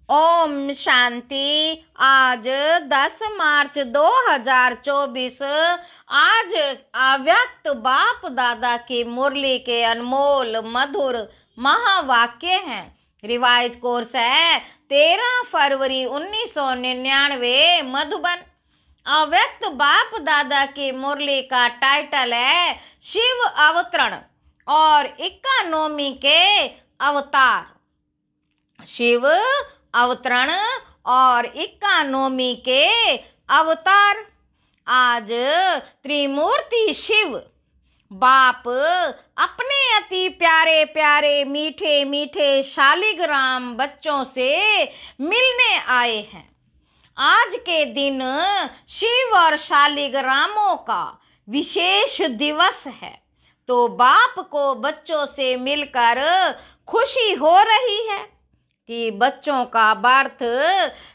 ओम शांति। आज 10 मार्च 2024। आज अव्यक्त बाप दादा की मुरली के अनमोल मधुर महावाक्य हैं। रिवाइज कोर्स है 13 फरवरी 1999 मधुबन। अव्यक्त बाप दादा की मुरली का टाइटल है शिव अवतरण और इक्कानोमी के अवतार। शिव अवतरण और इक्कानोमी के अवतार। आज त्रिमूर्ति शिव बाप अपने अति प्यारे प्यारे मीठे मीठे शालिग्राम बच्चों से मिलने आए हैं। आज के दिन शिव और शालिग्रामों का विशेष दिवस है, तो बाप को बच्चों से मिलकर खुशी हो रही है कि बच्चों का बर्थ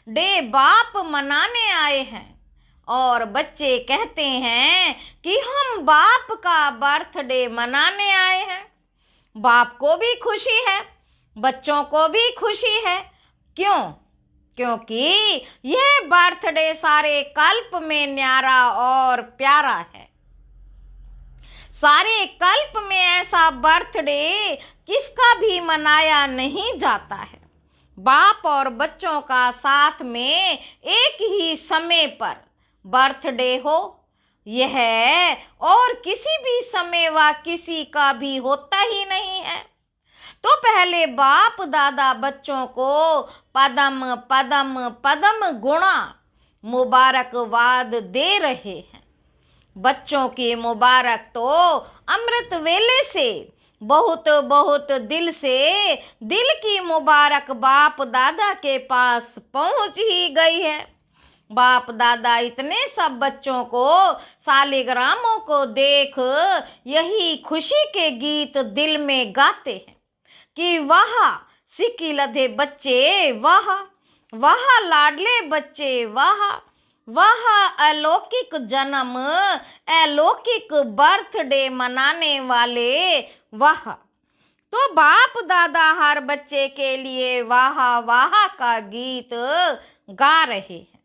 डे बाप मनाने आए हैं। और बच्चे कहते हैं कि हम बाप का बर्थडे मनाने आए हैं। बाप को भी खुशी है, बच्चों को भी खुशी है। क्यों? क्योंकि यह बर्थडे सारे कल्प में न्यारा और प्यारा है। सारे कल्प में ऐसा बर्थडे किसका भी मनाया नहीं जाता है। बाप और बच्चों का साथ में एक ही समय पर बर्थडे हो, यह और किसी भी समय व किसी का भी होता ही नहीं है। तो पहले बाप दादा बच्चों को पदम पदम पदम गुणा मुबारकबाद दे रहे हैं। बच्चों की मुबारक तो अमृत वेले से बहुत बहुत दिल से दिल की मुबारक बाप दादा के पास पहुंच ही गई है। बाप दादा इतने सब बच्चों को शालिग्रामों को देख यही खुशी के गीत दिल में गाते हैं कि वाह सिक्की लधे बच्चे, वाह वाह लाडले बच्चे, वाह वह अलौकिक जन्म अलौकिक बर्थडे मनाने वाले, वाह। तो बाप दादा हर बच्चे के लिए वाह वाह का गीत गा रहे हैं,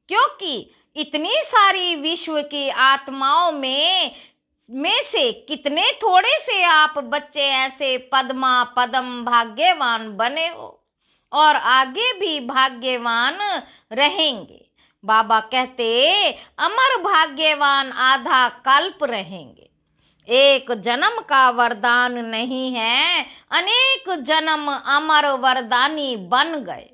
क्योंकि इतनी सारी विश्व की आत्माओं में से कितने थोड़े से आप बच्चे ऐसे पद्मा पदम भाग्यवान बने हो और आगे भी भाग्यवान रहेंगे। बाबा कहते अमर भाग्यवान आधा कल्प रहेंगे। एक जन्म का वरदान नहीं है, अनेक जन्म अमर वरदानी बन गए।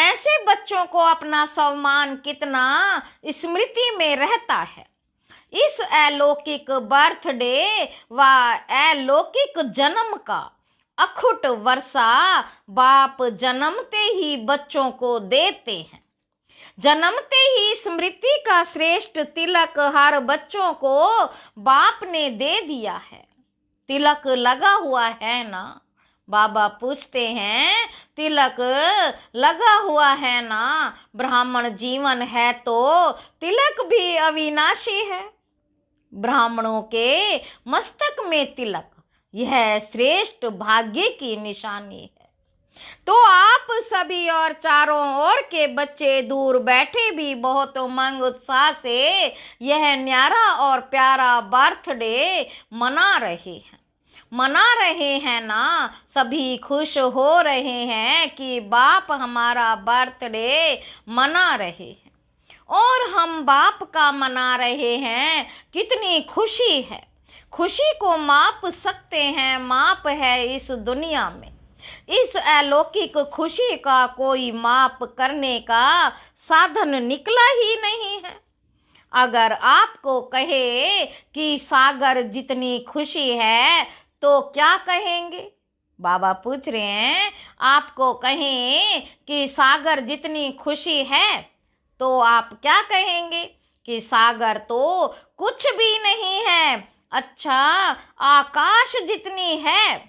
ऐसे बच्चों को अपना सम्मान कितना स्मृति में रहता है। इस अलौकिक बर्थडे व अलौकिक जन्म का अखुट वर्षा बाप जन्मते ही बच्चों को देते हैं। जन्मते ही स्मृति का श्रेष्ठ तिलक हर बच्चों को बाप ने दे दिया है। तिलक लगा हुआ है ना? बाबा पूछते हैं, तिलक लगा हुआ है ना? ब्राह्मण जीवन है तो तिलक भी अविनाशी है। ब्राह्मणों के मस्तक में तिलक, यह श्रेष्ठ भाग्य की निशानी है। तो आप सभी और चारों ओर के बच्चे दूर बैठे भी बहुत उमंग उत्साह से यह न्यारा और प्यारा बर्थडे मना रहे हैं ना? सभी खुश हो रहे हैं कि बाप हमारा बर्थडे मना रहे हैं और हम बाप का मना रहे हैं। कितनी खुशी है। खुशी को माप सकते हैं, माप है इस दुनिया में। इस अलौकिक खुशी का कोई माप करने का साधन निकला ही नहीं है। अगर आपको कहे कि सागर जितनी खुशी है तो क्या कहेंगे? बाबा पूछ रहे हैं, आपको कहें कि सागर जितनी खुशी है तो आप क्या कहेंगे? कि सागर तो कुछ भी नहीं है। अच्छा, आकाश जितनी है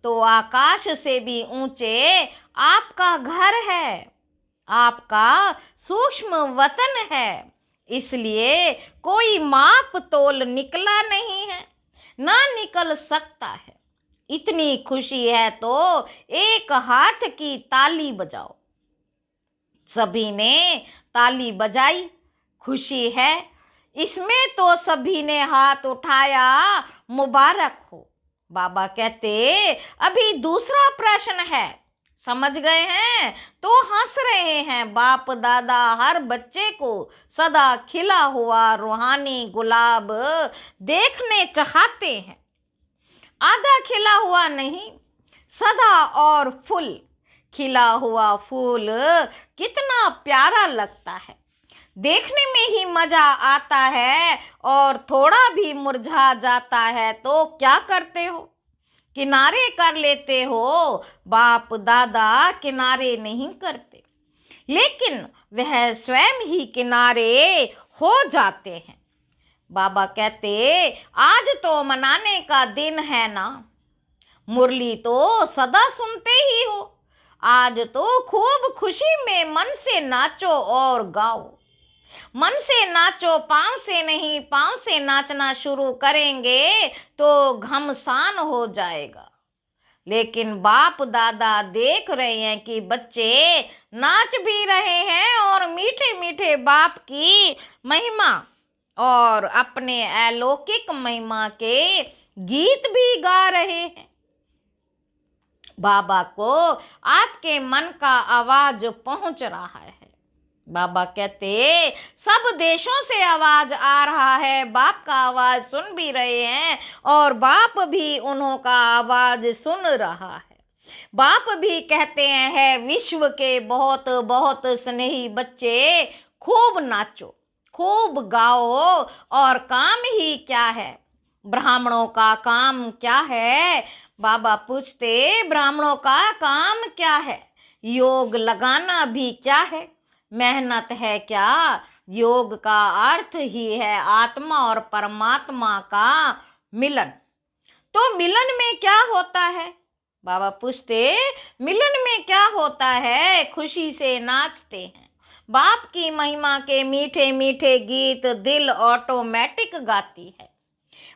तो आकाश से भी ऊंचे आपका घर है, आपका सूक्ष्म वतन है। इसलिए कोई माप तोल निकला नहीं है, ना निकल सकता है। इतनी खुशी है तो एक हाथ की ताली बजाओ। सभी ने ताली बजाई। खुशी है इसमें तो सभी ने हाथ उठाया, मुबारक हो। बाबा कहते अभी दूसरा प्रश्न है, समझ गए हैं तो हंस रहे हैं। बाप दादा हर बच्चे को सदा खिला हुआ रूहानी गुलाब देखने चाहते हैं। आधा खिला हुआ नहीं, सदा और फुल खिला हुआ फूल कितना प्यारा लगता है, देखने में ही मजा आता है। और थोड़ा भी मुरझा जाता है तो क्या करते हो? किनारे कर लेते हो। बाप दादा किनारे नहीं करते, लेकिन वह स्वयं ही किनारे हो जाते हैं। बाबा कहते आज तो मनाने का दिन है ना, मुरली तो सदा सुनते ही हो। आज तो खूब खुशी में मन से नाचो और गाओ। मन से नाचो, पांव से नहीं। पांव से नाचना शुरू करेंगे तो घमसान हो जाएगा। लेकिन बाप दादा देख रहे हैं कि बच्चे नाच भी रहे हैं और मीठे मीठे बाप की महिमा और अपने अलौकिक महिमा के गीत भी गा रहे हैं। बाबा को आपके मन का आवाज पहुंच रहा है। बाबा कहते सब देशों से आवाज आ रहा है, बाप का आवाज सुन भी रहे हैं और बाप भी उन्हों का आवाज सुन रहा है। बाप भी कहते हैं विश्व के बहुत बहुत स्नेही बच्चे, खूब नाचो, खूब गाओ। और काम ही क्या है? ब्राह्मणों का काम क्या है? बाबा पूछते ब्राह्मणों का काम क्या है? योग लगाना भी क्या है? मेहनत है क्या? योग का अर्थ ही है आत्मा और परमात्मा का मिलन। तो मिलन में क्या होता है? बाबा पूछते मिलन में क्या होता है? खुशी से नाचते हैं, बाप की महिमा के मीठे मीठे गीत दिल ऑटोमेटिक गाती है।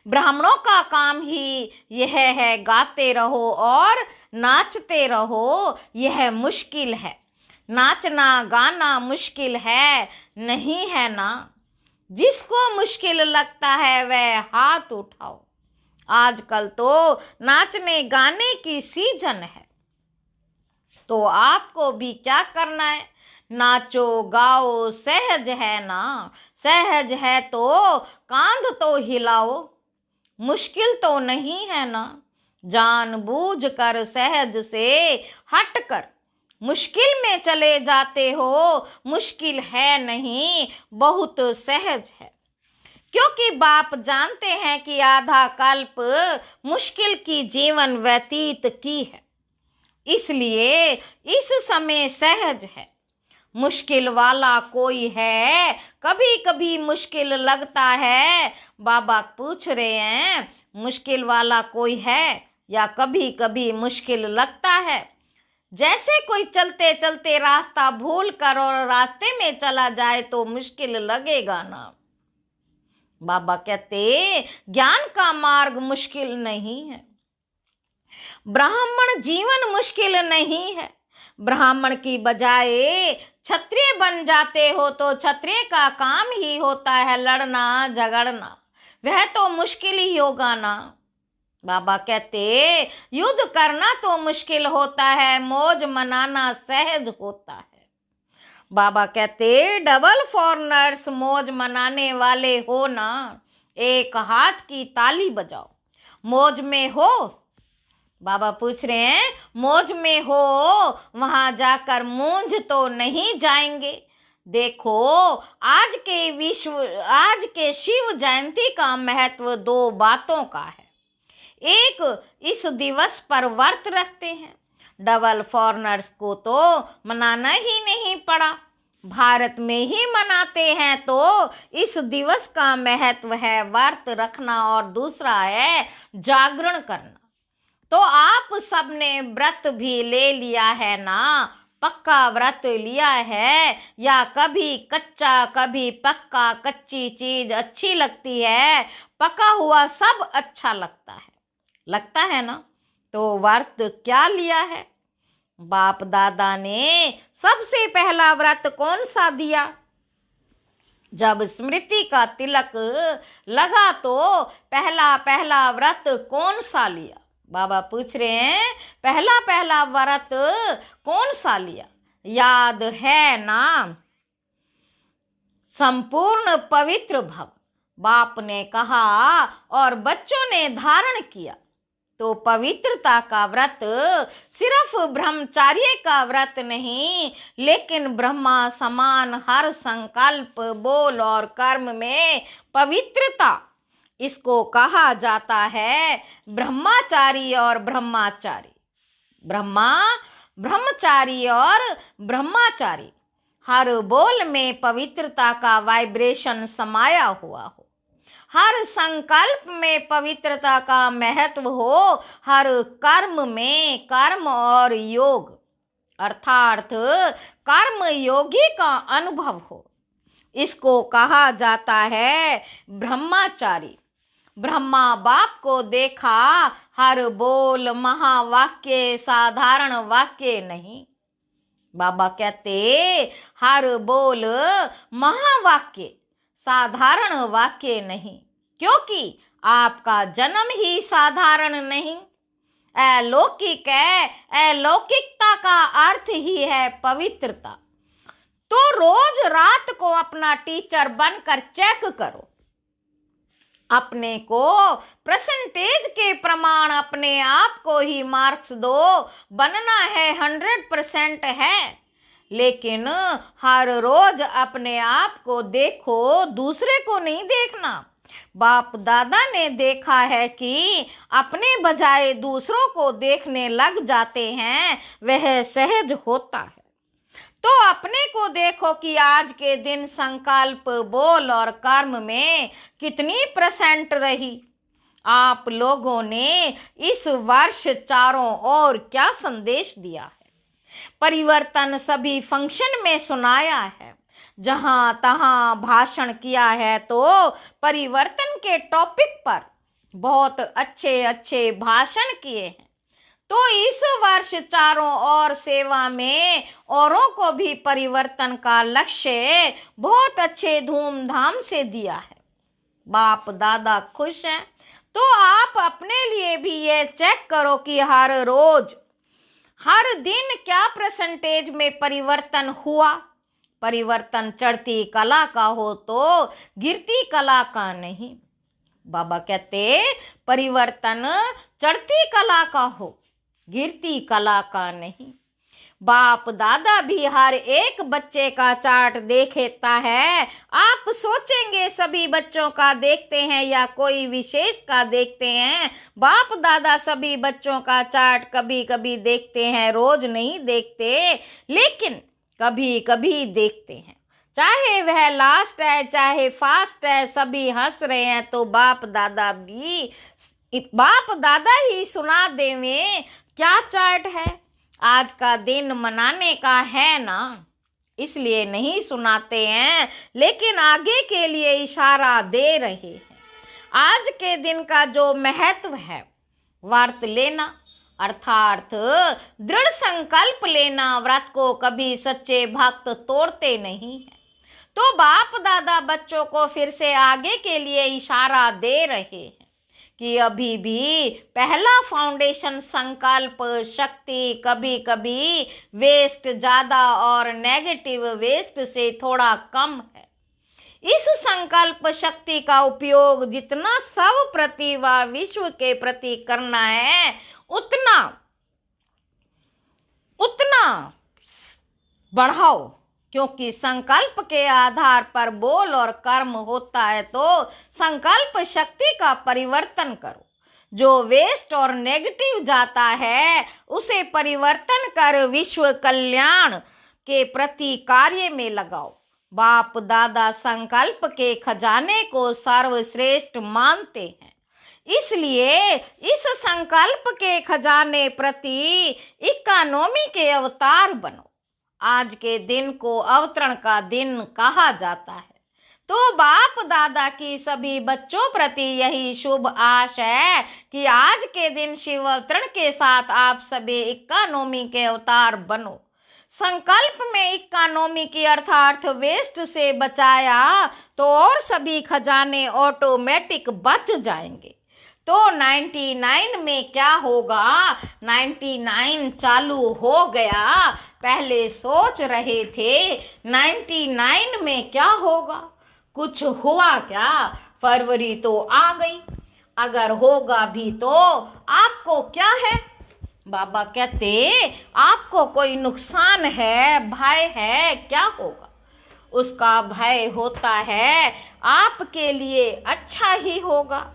ब्राह्मणों का काम ही यह है, गाते रहो और नाचते रहो। यह मुश्किल है, नाचना गाना मुश्किल है, नहीं है ना? जिसको मुश्किल लगता है वह हाथ उठाओ। आजकल तो नाचने गाने की सीजन है, तो आपको भी क्या करना है? नाचो गाओ, सहज है ना? सहज है तो कांध तो हिलाओ, मुश्किल तो नहीं है ना? जानबूझ कर सहज से हटकर मुश्किल में चले जाते हो। मुश्किल है नहीं, बहुत सहज है। क्योंकि बाप जानते हैं कि आधा कल्प मुश्किल की जीवन व्यतीत की है, इसलिए इस समय सहज है। मुश्किल वाला कोई है? कभी कभी मुश्किल लगता है। बाबा पूछ रहे हैं मुश्किल वाला कोई है या कभी कभी मुश्किल लगता है? जैसे कोई चलते चलते रास्ता भूल कर और रास्ते में चला जाए तो मुश्किल लगेगा ना। बाबा कहते ज्ञान का मार्ग मुश्किल नहीं है, ब्राह्मण जीवन मुश्किल नहीं है। ब्राह्मण की बजाय क्षत्रिय बन जाते हो तो क्षत्रिय का काम ही होता है लड़ना झगड़ना, वह तो मुश्किल ही होगा ना। बाबा कहते युद्ध करना तो मुश्किल होता है, मौज मनाना सहज होता है। बाबा कहते डबल फॉरनर्स मौज मनाने वाले हो ना, एक हाथ की ताली बजाओ। मौज में हो? बाबा पूछ रहे हैं मौज में हो, वहां जाकर मूंझ तो नहीं जाएंगे? देखो आज के शिव जयंती का महत्व दो बातों का है। एक, इस दिवस पर व्रत रखते हैं। डबल फॉरनर्स को तो मनाना ही नहीं पड़ा, भारत में ही मनाते हैं, तो इस दिवस का महत्व है व्रत रखना और दूसरा है जागरण करना। तो आप सबने व्रत भी ले लिया है ना? पक्का व्रत लिया है या कभी कच्चा कभी पक्का? कच्ची चीज अच्छी लगती है, पका हुआ सब अच्छा लगता है ना? तो व्रत क्या लिया है? बाप दादा ने सबसे पहला व्रत कौन सा दिया? जब स्मृति का तिलक लगा तो पहला पहला व्रत कौन सा लिया? बाबा पूछ रहे हैं, पहला पहला व्रत कौन सा लिया? याद है ना? संपूर्ण पवित्र भव, बाप ने कहा और बच्चों ने धारण किया। तो पवित्रता का व्रत सिर्फ ब्रह्मचार्य का व्रत नहीं, लेकिन ब्रह्मा समान हर संकल्प, बोल और कर्म में पवित्रता, इसको कहा जाता है ब्रह्मचारी और ब्रह्मचारी। ब्रह्मचारी और ब्रह्मचारी, हर बोल में पवित्रता का वाइब्रेशन समाया हुआ हो, हर संकल्प में पवित्रता का महत्व हो, हर कर्म में कर्म और योग अर्थात कर्म योगी का अनुभव हो, इसको कहा जाता है ब्रह्मचारी। ब्रह्मा बाप को देखा, हर बोल महावाक्य साधारण वाक्य नहीं। बाबा कहते हर बोल महावाक्य साधारण वाक्य नहीं, क्योंकि आपका जन्म ही साधारण नहीं, अलौकिक है। अलौकिकता का अर्थ ही है पवित्रता। तो रोज रात को अपना टीचर बनकर चेक करो, अपने को परसेंटेज के प्रमाण अपने आप को ही मार्क्स दो। बनना है 100% है, लेकिन हर रोज अपने आप को देखो, दूसरे को नहीं देखना। बाप दादा ने देखा है कि अपने बजाय दूसरों को देखने लग जाते हैं, वह सहज होता है। तो अपने को देखो कि आज के दिन संकल्प, बोल और कर्म में कितनी % रही। आप लोगों ने इस वर्ष चारों ओर क्या संदेश दिया है? परिवर्तन सभी फंक्शन में सुनाया है, जहां तहां भाषण किया है। तो परिवर्तन के टॉपिक पर बहुत अच्छे अच्छे भाषण किए हैं। तो इस वर्ष चारों ओर सेवा में औरों को भी परिवर्तन का लक्ष्य बहुत अच्छे धूमधाम से दिया है। बाप दादा खुश हैं। तो आप अपने लिए भी ये चेक करो कि हर रोज हर दिन क्या % में परिवर्तन हुआ। परिवर्तन चढ़ती कला का हो तो गिरती कला का नहीं। बाबा कहते परिवर्तन चढ़ती कला का हो, गिरती कला का नहीं। बाप दादा भी हर एक बच्चे का चार्ट देखता है। आप सोचेंगे सभी बच्चों का देखते हैं या कोई विशेष का देखते हैं। बाप दादा सभी बच्चों का चार्ट कभी कभी देखते हैं, रोज नहीं देखते, लेकिन कभी कभी देखते हैं। चाहे वह लास्ट है चाहे फास्ट है, सभी हंस रहे हैं तो बाप दादा ही सुना देवे क्या चार्ट है। आज का दिन मनाने का है ना, इसलिए नहीं सुनाते हैं, लेकिन आगे के लिए इशारा दे रहे हैं। आज के दिन का जो महत्व है, व्रत लेना अर्थात दृढ़ संकल्प लेना। व्रत को कभी सच्चे भक्त तोड़ते नहीं है। तो बाप दादा बच्चों को फिर से आगे के लिए इशारा दे रहे हैं कि अभी भी पहला फाउंडेशन संकल्प शक्ति, कभी कभी वेस्ट ज्यादा और नेगेटिव वेस्ट से थोड़ा कम है। इस संकल्प शक्ति का उपयोग जितना सब प्रति व विश्व के प्रति करना है, उतना बढ़ाओ, क्योंकि संकल्प के आधार पर बोल और कर्म होता है। तो संकल्प शक्ति का परिवर्तन करो। जो वेस्ट और नेगेटिव जाता है उसे परिवर्तन कर विश्व कल्याण के प्रति कार्य में लगाओ। बाप दादा संकल्प के खजाने को सर्वश्रेष्ठ मानते हैं, इसलिए इस संकल्प के खजाने प्रति इकोनॉमी के अवतार बनो। आज के दिन को अवतरण का दिन कहा जाता है। तो बाप दादा की सभी बच्चों प्रति यही शुभ आश है कि आज के दिन शिव अवतरण के साथ आप सभी इक्कानोमी के अवतार बनो। संकल्प में इक्कानोमी की अर्थार्थ वेस्ट से बचाया तो और सभी खजाने ऑटोमेटिक बच जाएंगे। तो 99 में क्या होगा? 99 चालू हो गया। पहले सोच रहे थे 99 में क्या होगा, कुछ हुआ क्या? फरवरी तो आ गई, अगर होगा भी तो आपको क्या है? बाबा कहते आपको कोई नुकसान है, भय है, क्या होगा? उसका भय होता है आपके लिए अच्छा ही होगा।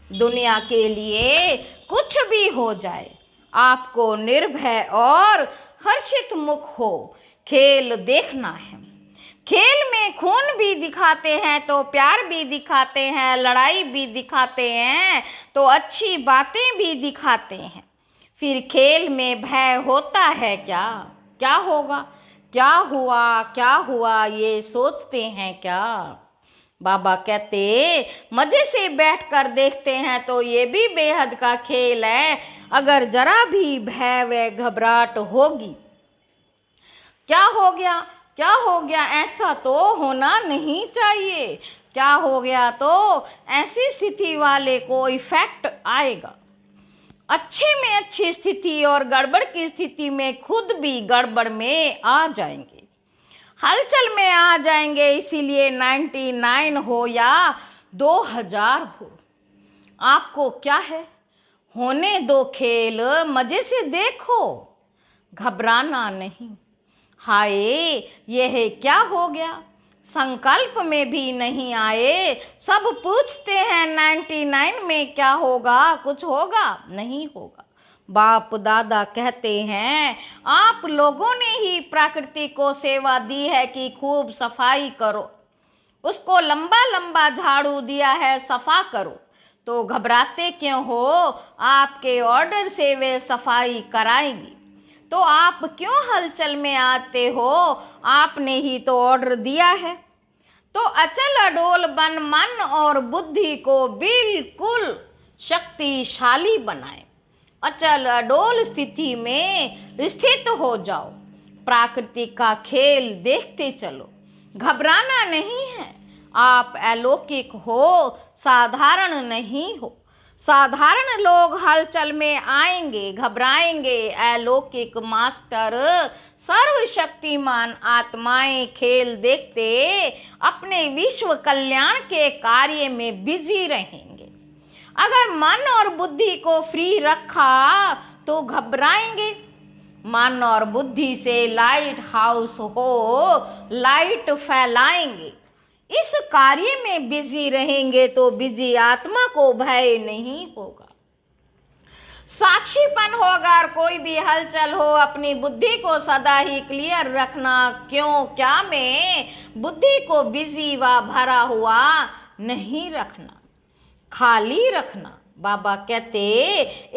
दुनिया के लिए कुछ भी हो जाए, आपको निर्भय और हर्षित मुख हो खेल देखना है। खेल में खून भी दिखाते हैं तो प्यार भी दिखाते हैं, लड़ाई भी दिखाते हैं तो अच्छी बातें भी दिखाते हैं। फिर खेल में भय होता है क्या? क्या होगा, क्या हुआ, क्या हुआ, ये सोचते हैं क्या? बाबा कहते मजे से बैठकर देखते हैं तो ये भी बेहद का खेल है। अगर जरा भी भय व घबराहट होगी, क्या हो गया, क्या हो गया, ऐसा तो होना नहीं चाहिए, क्या हो गया, तो ऐसी स्थिति वाले को इफेक्ट आएगा। अच्छे में अच्छी स्थिति और गड़बड़ की स्थिति में खुद भी गड़बड़ में आ जाएंगे, हलचल में आ जाएंगे। इसीलिए 99 हो या 2000 हो, आपको क्या है, होने दो खेल, मजे से देखो, घबराना नहीं। हाय यह क्या हो गया, संकल्प में भी नहीं आए। सब पूछते हैं 99 में क्या होगा, कुछ होगा, नहीं होगा। बाप दादा कहते हैं आप लोगों ने ही प्रकृति को सेवा दी है कि खूब सफाई करो, उसको लंबा लंबा झाड़ू दिया है, सफा करो, तो घबराते क्यों हो? आपके ऑर्डर से वे सफाई कराएंगी, तो आप क्यों हलचल में आते हो? आपने ही तो ऑर्डर दिया है। तो अचल अडोल बन मन और बुद्धि को बिल्कुल शक्तिशाली बनाए। अचल अडोल स्थिति में स्थित हो जाओ, प्रकृति का खेल देखते चलो, घबराना नहीं है। आप अलौकिक हो, साधारण नहीं हो। साधारण लोग हलचल में आएंगे, घबराएंगे। अलौकिक मास्टर सर्वशक्तिमान आत्माएं खेल देखते अपने विश्व कल्याण के कार्य में बिजी रहेंगे। अगर मन और बुद्धि को फ्री रखा तो घबराएंगे। मन और बुद्धि से लाइट हाउस हो, लाइट फैलाएंगे। इस कार्य में बिजी रहेंगे तो बिजी आत्मा को भय नहीं होगा, साक्षीपन होगा। और कोई भी हलचल हो, अपनी बुद्धि को सदा ही क्लियर रखना। क्यों, क्या में बुद्धि को बिजी व भरा हुआ नहीं रखना, खाली रखना। बाबा कहते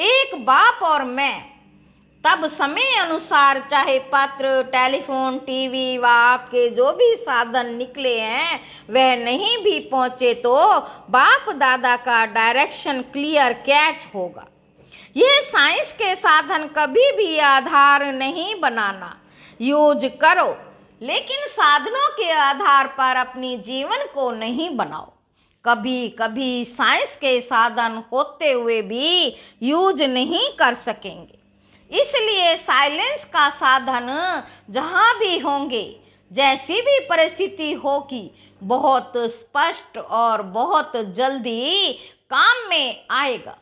एक बाप और मैं तब समय अनुसार चाहे पत्र, टेलीफोन, टीवी व आपके जो भी साधन निकले हैं वह नहीं भी पहुंचे तो बाप दादा का डायरेक्शन क्लियर कैच होगा। यह साइंस के साधन कभी भी आधार नहीं बनाना, यूज करो, लेकिन साधनों के आधार पर अपनी जीवन को नहीं बनाओ। कभी कभी साइंस के साधन होते हुए भी यूज नहीं कर सकेंगे। इसलिए साइलेंस का साधन जहां भी होंगे, जैसी भी परिस्थिति होगी, बहुत स्पष्ट और बहुत जल्दी काम में आएगा।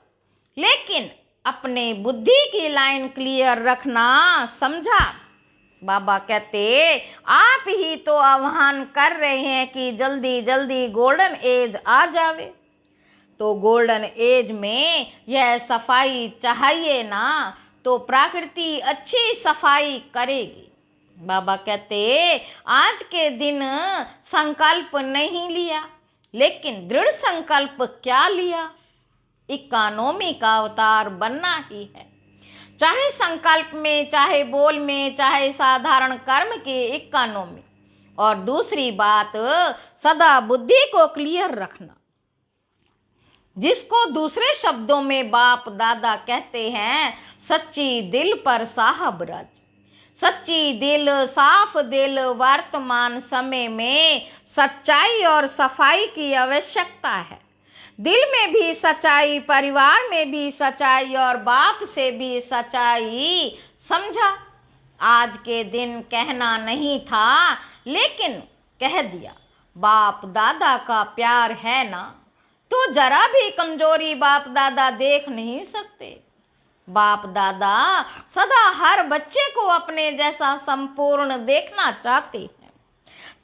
लेकिन अपने बुद्धि की लाइन क्लियर रखना, समझा? बाबा कहते आप ही तो आह्वान कर रहे हैं कि जल्दी जल्दी गोल्डन एज आ जावे। तो गोल्डन एज में यह सफाई चाहिए ना, तो प्रकृति अच्छी सफाई करेगी। बाबा कहते आज के दिन संकल्प नहीं लिया, लेकिन दृढ़ संकल्प क्या लिया? इकोनॉमी का अवतार बनना ही है। चाहे संकल्प में, चाहे बोल में, चाहे साधारण कर्म की इकोनॉमी, और दूसरी बात, सदा बुद्धि को क्लियर रखना, जिसको दूसरे शब्दों में बाप दादा कहते हैं सच्ची दिल पर साहब राज। सच्ची दिल, साफ दिल, वर्तमान समय में सच्चाई और सफाई की आवश्यकता है। दिल में भी सच्चाई, परिवार में भी सच्चाई और बाप से भी सच्चाई। समझा? आज के दिन कहना नहीं था लेकिन कह दिया। बाप दादा का प्यार है ना, तो जरा भी कमजोरी बाप दादा देख नहीं सकते। बाप दादा सदा हर बच्चे को अपने जैसा संपूर्ण देखना चाहते हैं।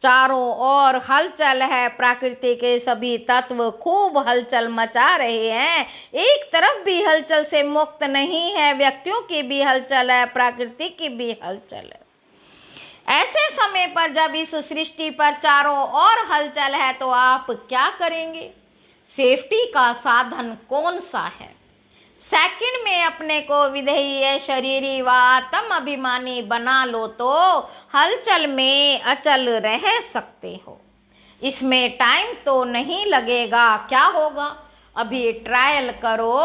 चारों ओर हलचल है, प्रकृति के सभी तत्व खूब हलचल मचा रहे हैं। एक तरफ भी हलचल से मुक्त नहीं है, व्यक्तियों की भी हलचल है, प्रकृति की भी हलचल है। ऐसे समय पर जब इस सृष्टि पर चारों ओर हलचल है तो आप क्या करेंगे? सेफ्टी का साधन कौन सा है? सेकंड में अपने को विधेय, शरीरी व आत्म अभिमानी बना लो तो हलचल में अचल रह सकते हो। इसमें टाइम तो नहीं लगेगा। क्या होगा? अभी ट्रायल करो।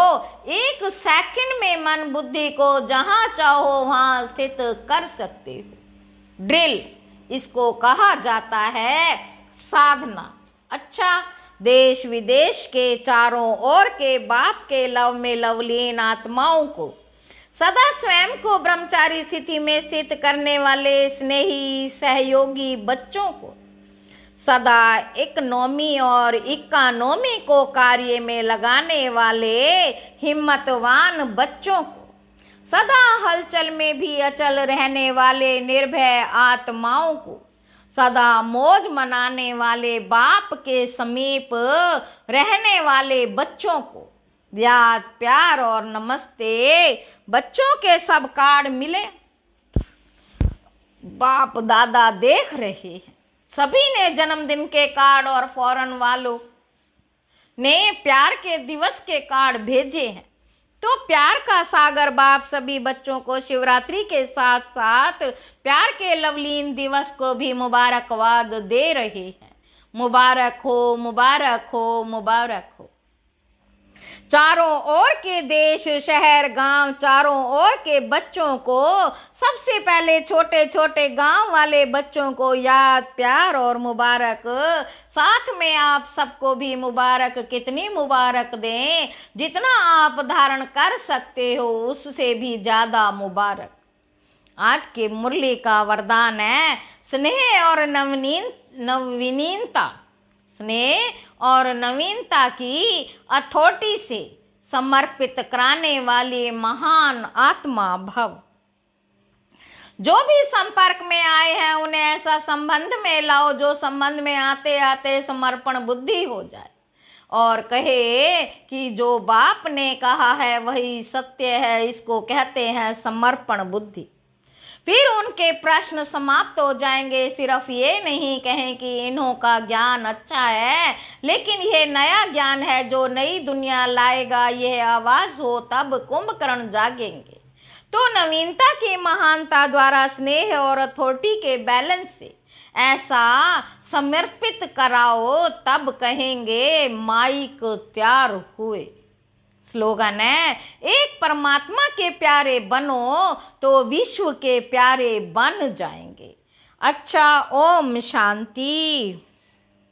1 सेकंड में मन बुद्धि को जहां चाहो वहां स्थित कर सकते हो। ड्रिल, इसको कहा जाता है साधना। अच्छा, देश विदेश के चारों ओर के बाप के लव में लवलीन आत्माओं को, सदा स्वयं को ब्रह्मचारी स्थिति में स्थित करने वाले स्नेही सहयोगी बच्चों को, सदा इकोनॉमी और इकोनॉमी को कार्य में लगाने वाले हिम्मतवान बच्चों को, सदा हलचल में भी अचल रहने वाले निर्भय आत्माओं को, सदा मौज मनाने वाले बाप के समीप रहने वाले बच्चों को याद, प्यार और नमस्ते। बच्चों के सब कार्ड मिले, बाप दादा देख रहे हैं। सभी ने जन्मदिन के कार्ड और फॉरेन वालों ने प्यार के दिवस के कार्ड भेजे हैं। तो प्यार का सागर बाप सभी बच्चों को शिवरात्रि के साथ साथ प्यार के लवलीन दिवस को भी मुबारकबाद दे रहे हैं। मुबारक हो, मुबारक हो, मुबारक हो। चारों ओर के देश, शहर, गांव, चारों ओर के बच्चों को, सबसे पहले छोटे छोटे गांव वाले बच्चों को याद, प्यार और मुबारक। साथ में आप सबको भी मुबारक। कितनी मुबारक दें? जितना आप धारण कर सकते हो उससे भी ज्यादा मुबारक। आज के मुरली का वरदान है स्नेह और नवीनता। स्नेह और नवीनता की अथॉरिटी से समर्पित कराने वाली महान आत्मा भव। जो भी संपर्क में आए हैं उन्हें ऐसा संबंध में लाओ जो संबंध में आते आते समर्पण बुद्धि हो जाए और कहे कि जो बाप ने कहा है वही सत्य है। इसको कहते हैं समर्पण बुद्धि। फिर उनके प्रश्न समाप्त हो जाएंगे। सिर्फ ये नहीं कहें कि इन्हों का ज्ञान अच्छा है, लेकिन यह नया ज्ञान है जो नई दुनिया लाएगा। यह आवाज हो तब कुंभकर्ण जागेंगे। तो नवीनता की महानता द्वारा स्नेह और अथॉरिटी के बैलेंस से ऐसा समर्पित कराओ, तब कहेंगे माइक तैयार हुए। स्लोगन है, एक परमात्मा के प्यारे बनो तो विश्व के प्यारे बन जाएंगे। अच्छा, ओम शांति।